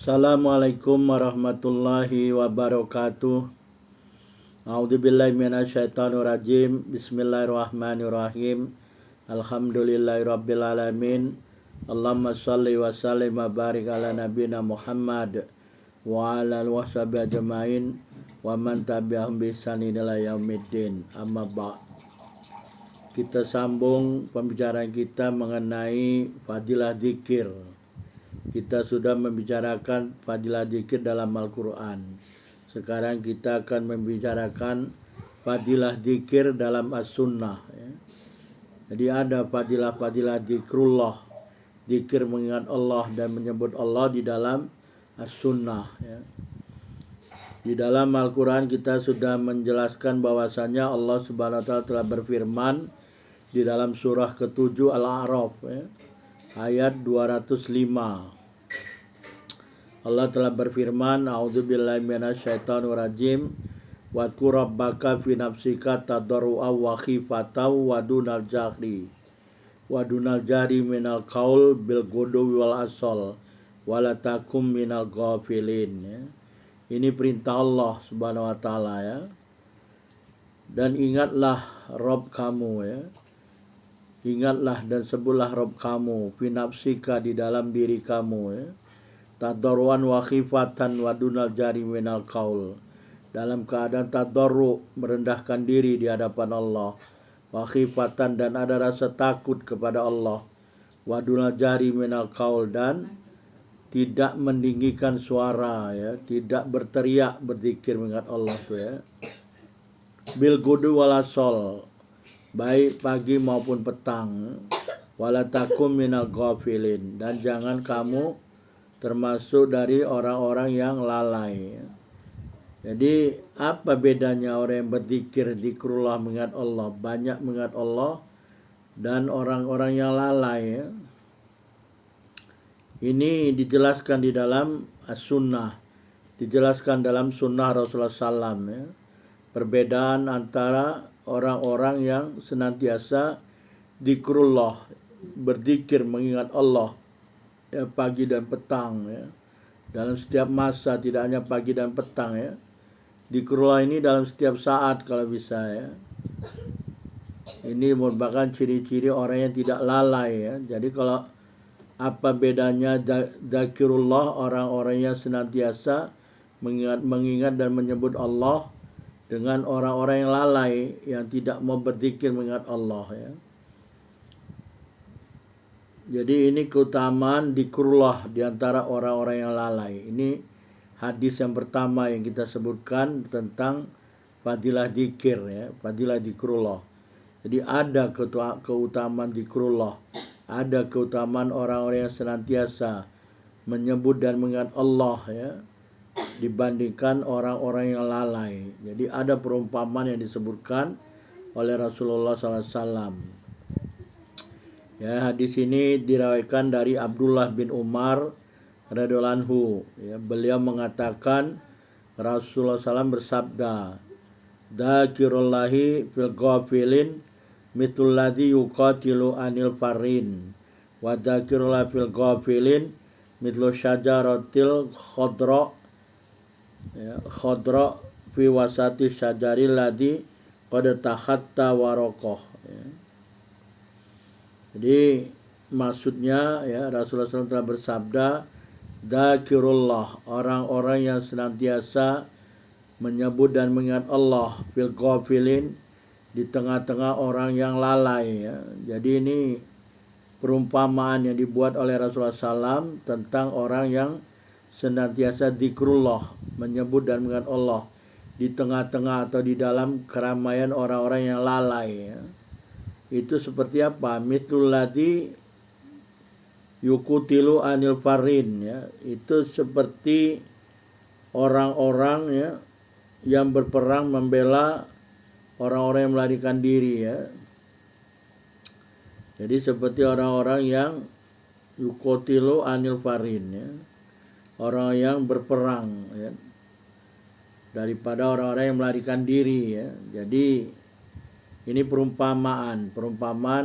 Assalamualaikum warahmatullahi wabarakatuh. A'udzubillahi minasyaitonirrajim. Bismillahirrahmanirrahim. Alhamdulillahirabbil alamin. Allahumma shalli wa sallim wa barik ala nabiyina Muhammad wa ala alihi washabihi ajmain wa man tabi'ahum bi ihsanin ila yaumiddin. Amma ba'd. Kita sambung pembicaraan kita mengenai fadilah zikir. Kita sudah membicarakan fadilah zikir dalam Al-Quran. Sekarang kita akan membicarakan fadilah zikir dalam As-Sunnah. Jadi ada fadilah-fadilah zikrullah, zikir mengingat Allah dan menyebut Allah di dalam As-Sunnah. Di dalam Al-Quran kita sudah menjelaskan bahwasanya Allah Subhanahu wa Ta'ala telah berfirman di dalam surah ke-7 Al-A'raf, ayat 205. Allah telah berfirman, A'udzubillahi minasyaitonirrajim. Wadhkur rabbaka fi nafsika tadarru'an wa khifatan wa dunal jahri minal qaul bil ghudwi wal asal wa la takum minal ghafilin. Ini perintah Allah Subhanahu wa Ta'ala, ya. Dan ingatlah Rabb kamu, ya. Ingatlah dan sebutlah Rabb kamu fi nafsika, di dalam diri kamu, ya. Tadarruan wa khifatan wa dunal jari minal qaul, dalam keadaan tadarru, merendahkan diri di hadapan Allah, wa khifatan, dan ada rasa takut kepada Allah, wa dunal jari minal qaul, dan tidak meninggikan suara, ya, tidak berteriak berzikir mengingat Allah tuh, ya. Bil gudu wal asal, baik pagi maupun petang, wala takum minal ghafilin, dan jangan kamu termasuk dari orang-orang yang lalai. Jadi apa bedanya orang yang berzikir, zikrullah, mengingat Allah, banyak mengingat Allah, dan orang-orang yang lalai, ya? Ini dijelaskan di dalam As-Sunnah, dijelaskan dalam Sunnah Rasulullah SAW, ya. Perbedaan antara orang-orang yang senantiasa zikrullah, berzikir mengingat Allah, ya, pagi dan petang, ya, dalam setiap masa, tidak hanya pagi dan petang, ya. Zikrullah ini dalam setiap saat kalau bisa, ya. Ini merupakan ciri-ciri orang yang tidak lalai, ya. Jadi kalau apa bedanya zikirullah, orang-orang yang senantiasa mengingat dan menyebut Allah, dengan orang-orang yang lalai yang tidak mau berzikir mengingat Allah, ya. Jadi ini keutamaan zikrullah di antara orang-orang yang lalai. Ini hadis yang pertama yang kita sebutkan tentang fadilah zikir, ya, fadilah zikrullah. Jadi ada keutamaan zikrullah, ada keutamaan orang-orang yang senantiasa menyebut dan mengingat Allah, ya, dibandingkan orang-orang yang lalai. Jadi ada perumpamaan yang disebutkan oleh Rasulullah SAW. Ya, hadis ini diriwayatkan dari Abdullah bin Umar radhiyallahu anhu, ya. Beliau mengatakan Rasulullah SAW bersabda, "Dzakirullahi fil ghafilin mithlul ladzi yuqatilu anil farin, wa dzakirullahi fil ghafilin mithlu syajaratil khadra, ya, khadra fi wasati syajaril ladzi qad takhatta waraqah." Ya. Jadi maksudnya, ya, Rasulullah SAW telah bersabda, dzakirullah, orang-orang yang senantiasa menyebut dan mengingat Allah, fil ghafilin, di tengah-tengah orang yang lalai, ya. Jadi ini perumpamaan yang dibuat oleh Rasulullah SAW tentang orang yang senantiasa zikrullah, menyebut dan mengingat Allah di tengah-tengah atau di dalam keramaian orang-orang yang lalai, ya. Itu seperti apa? Mithlul ladzi yukutilu anil farin, ya. Itu seperti orang-orang, ya, yang berperang membela orang-orang yang melarikan diri, ya. Jadi seperti orang-orang yang yukutilu anil farin, ya, orang yang berperang, ya, daripada orang-orang yang melarikan diri, ya. Jadi ini perumpamaan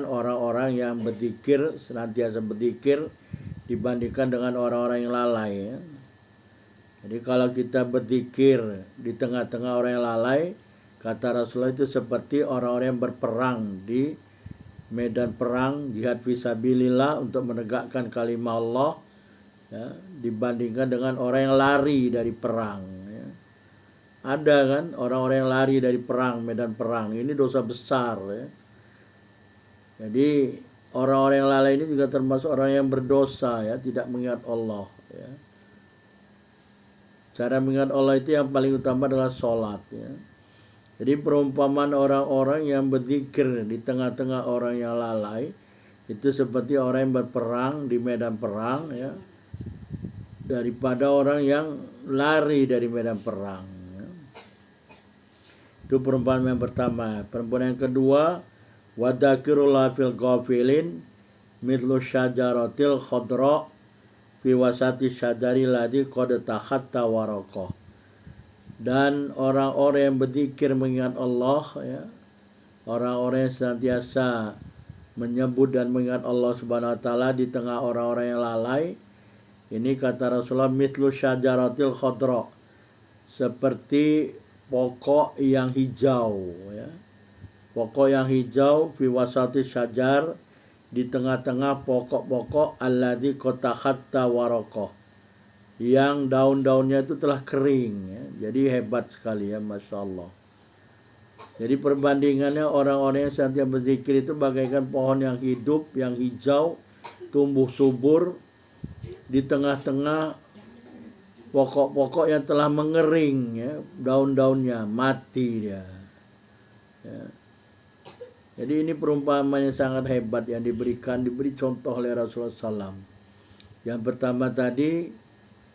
orang-orang yang berzikir, senantiasa berzikir, dibandingkan dengan orang-orang yang lalai, ya. Jadi kalau kita berzikir di tengah-tengah orang yang lalai, kata Rasulullah itu seperti orang-orang yang berperang di medan perang, jihad fisabilillah untuk menegakkan kalimat Allah, ya, dibandingkan dengan orang yang lari dari perang. Ya. Ada kan orang-orang yang lari dari perang, medan perang, ini dosa besar. Ya. Jadi orang-orang yang lalai ini juga termasuk orang yang berdosa, ya, tidak mengingat Allah. Ya. Cara mengingat Allah itu yang paling utama adalah sholat. Ya. Jadi perumpamaan orang-orang yang berzikir di tengah-tengah orang yang lalai itu seperti orang yang berperang di medan perang, ya, daripada orang yang lari dari medan perang. Ya. Itu perumpamaan yang pertama. Perumpamaan yang kedua, wadakirullah fil ghafilin mithlu syajaratil khadra fi wasati syajari ladzi qad takhatta waraqah. Dan orang-orang yang berzikir mengingat Allah, ya, orang-orang yang senantiasa menyebut dan mengingat Allah Subhanahu wa taala di tengah orang-orang yang lalai, ini kata Rasulullah mithlu syajaratil khadra, seperti pokok yang hijau, ya. Pokok yang hijau fi wasati syajar, di tengah-tengah pokok-pokok alladzi qad takhatta waraqah, yang daun-daunnya itu telah kering, ya. Jadi hebat sekali, ya, Masya Allah. Jadi perbandingannya orang-orang yang senantiasa berzikir itu bagaikan pohon yang hidup, yang hijau, tumbuh subur di tengah-tengah pokok-pokok yang telah mengering, ya, daun-daunnya mati dia. Ya. Jadi ini perumpamaan yang sangat hebat yang diberi contoh oleh Rasulullah SAW. Yang pertama tadi,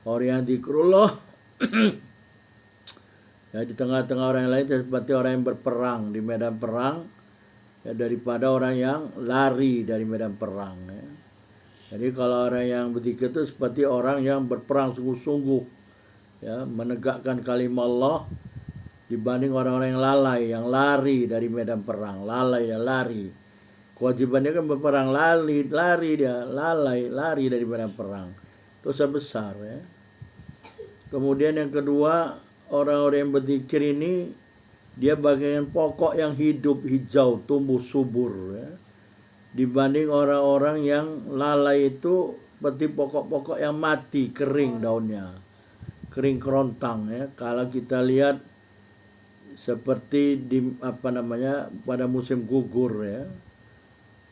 orang yang zikrullah ya, di tengah-tengah orang yang lain seperti orang yang berperang di medan perang, ya, daripada orang yang lari dari medan perang. Ya. Jadi kalau orang yang berzikir itu seperti orang yang berperang sungguh-sungguh, ya, menegakkan kalimat Allah, dibanding orang-orang yang lalai, yang lari dari medan perang. Lalai dan lari, kewajibannya kan berperang, lari dia, lari dari medan perang, dosa besar, ya. Kemudian yang kedua, orang-orang yang berzikir ini dia bagaikan pokok yang hidup, hijau, tumbuh subur, ya. Dibanding orang-orang yang lalai itu seperti pokok-pokok yang mati, kering daunnya, kering kerontang, ya. Kalau kita lihat seperti di pada musim gugur, ya.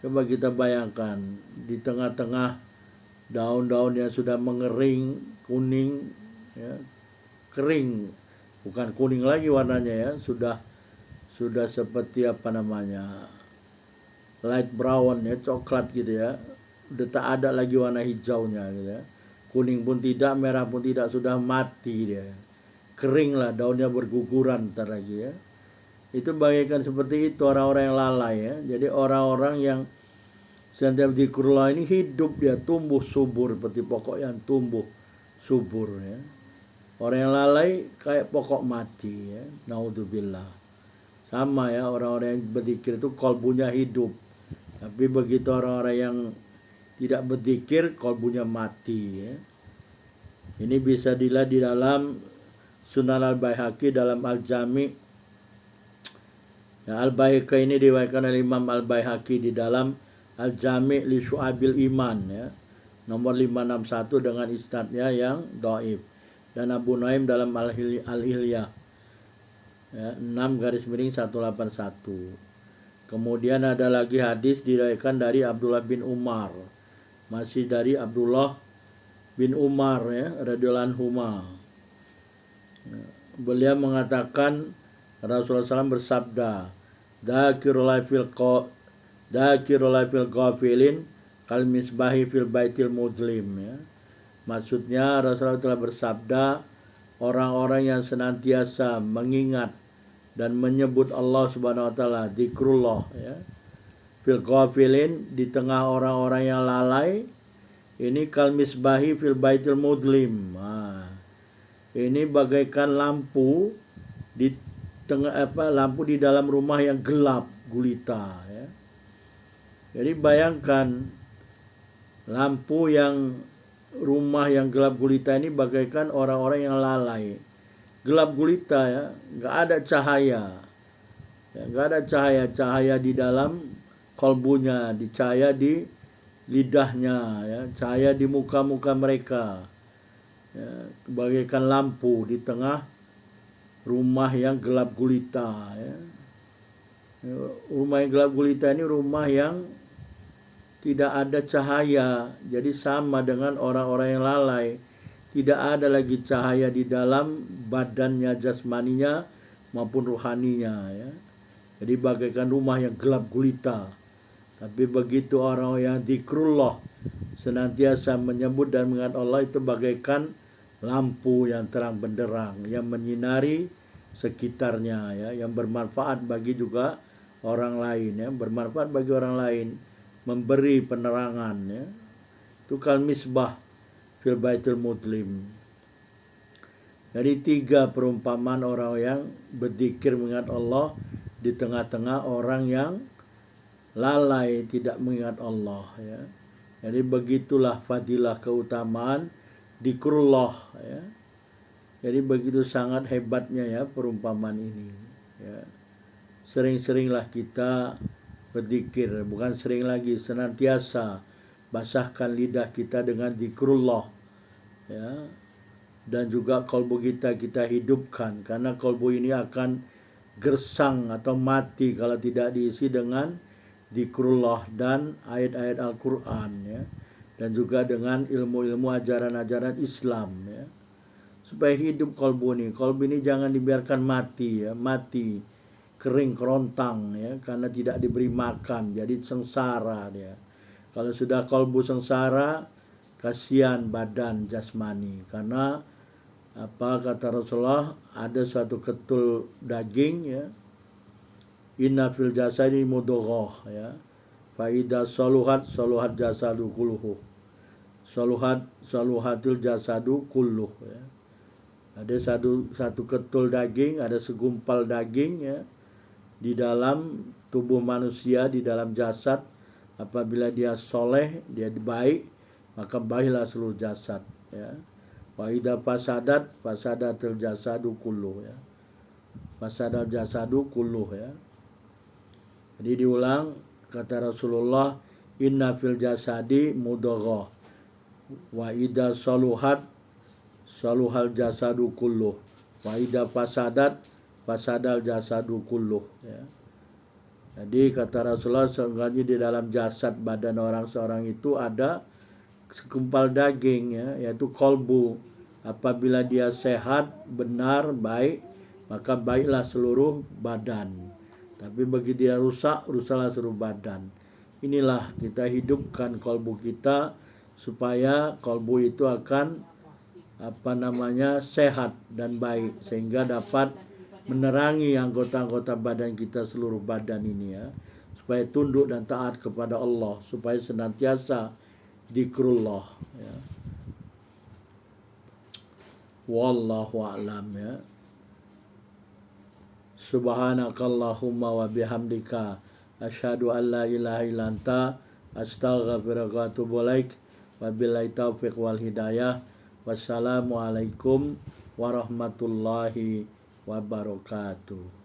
Coba kita bayangkan di tengah-tengah daun-daun yang sudah mengering, kuning, ya, kering, bukan kuning lagi warnanya, ya, sudah seperti light brown, ya, coklat gitu, ya, udah tak ada lagi warna hijaunya gitu, ya. Kuning pun tidak, merah pun tidak, sudah mati dia, kering lah, daunnya berguguran ntar lagi, ya. Itu bagaikan seperti itu orang-orang yang lalai, ya. Jadi orang-orang yang senantiasa zikrullah ini hidup, dia tumbuh subur seperti pokok yang tumbuh subur, ya. Orang yang lalai kayak pokok mati, ya. Naudzubillah. Sama, ya, orang-orang yang berzikir itu kolbunya hidup. Tapi begitu orang-orang yang tidak berzikir, kolbunya mati, ya. Ini bisa dilihat di dalam Sunan Al-Baihaqi dalam Al-Jami'. Ya, Al-Baihaqi ini diriwayatkan oleh Imam Al-Baihaqi di dalam Al-Jami' li Syu'abil Iman, ya, nomor 561 dengan isnadnya yang dhaif. Dan Abu Nuaim dalam Al-Hilya, ya, 6/181. Kemudian ada lagi hadis diriwayatkan dari Abdullah bin Umar, masih dari Abdullah bin Umar, ya, radhiyallahu anhuma. Beliau mengatakan Rasulullah SAW bersabda, dzakirullah fil ghafilin kal misbahi fil baitil mudlim, ya. Maksudnya Rasulullah telah bersabda, orang-orang yang senantiasa mengingat dan menyebut Allah Subhanahu wa taala, zikrullah, ya, fil ghafilin, di tengah orang-orang yang lalai, ini kal misbahi fil baitil mudlim. Nah, ini bagaikan lampu di lampu di dalam rumah yang gelap gulita, ya. Jadi bayangkan lampu yang rumah yang gelap gulita ini bagaikan orang-orang yang lalai. Gelap gulita ya, nggak ada cahaya. Ya, nggak ada cahaya di dalam kolbunya, cahaya di lidahnya, ya, cahaya di muka-muka mereka. Ya, bagaikan lampu di tengah rumah yang gelap gulita. Ya. Rumah yang gelap gulita ini rumah yang tidak ada cahaya, jadi sama dengan orang-orang yang lalai. Tidak ada lagi cahaya di dalam badannya, jasmaninya maupun rohaninya. Ya. Jadi bagaikan rumah yang gelap gulita. Tapi begitu orang yang zikrullah, senantiasa menyebut dan mengingat Allah, itu bagaikan lampu yang terang benderang yang menyinari sekitarnya, ya, yang bermanfaat bagi juga orang lain, ya, bermanfaat bagi orang lain, memberi penerangan, ya. Itu kal misbah fil baitul mudlim. Jadi 3 perumpamaan orang yang berzikir mengingat Allah di tengah-tengah orang yang lalai tidak mengingat Allah, ya. Jadi begitulah fadilah keutamaan zikrullah, ya. Jadi begitu sangat hebatnya ya perumpamaan ini, ya. Sering-seringlah kita berzikir, bukan sering lagi, senantiasa basahkan lidah kita dengan zikrullah, ya. Dan juga kolbu kita hidupkan, karena kolbu ini akan gersang atau mati kalau tidak diisi dengan zikrullah dan ayat-ayat Al-Quran, ya. Dan juga dengan ilmu-ilmu ajaran-ajaran Islam, ya. Supaya hidup kolbu ini jangan dibiarkan mati, ya, mati kering kerontang, ya, karena tidak diberi makan, jadi sengsara dia. Kalau sudah kolbu sengsara, kasihan badan jasmani, karena apa kata Rasulullah, ada suatu ketul daging, ya, inna fil jasadi mudghah, ya, fa idza saluhat jasadu kulluhu, saluhatil jasadu kulluh, ya. Ada satu ketul daging, ada segumpal daging, ya, di dalam tubuh manusia, di dalam jasad. Apabila dia soleh, dia baik, maka baiklah seluruh jasad, ya. Wa idza fasadatil jasadu kulluh, ya. Fasadal jasadu kulluh, ya. Jadi diulang, kata Rasulullah, inna fil jasadi mudghah wa idza saluhal jasadu kulluh wa idza fasadal jasadu kulluh, ya. Jadi kata Rasulullah, seenggaknya di dalam jasad badan seorang itu ada segumpal daging, ya, yaitu kolbu. Apabila dia sehat, benar, baik, maka baiklah seluruh badan. Tapi begitu dia rusaklah seluruh badan. Inilah kita hidupkan kolbu kita supaya kolbu itu akan sehat dan baik, sehingga dapat menerangi anggota-anggota badan kita, seluruh badan ini, ya, supaya tunduk dan taat kepada Allah, supaya senantiasa zikrullah, ya. Wallahu a'lam, ya. Subhanakallahumma wa bihamdika asyhadu an la ilaha illa anta astaghfiruka wa atubu ilaik. Wabillahi taufiq wal hidayah. Wassalamualaikum warahmatullahi wabarakatuh.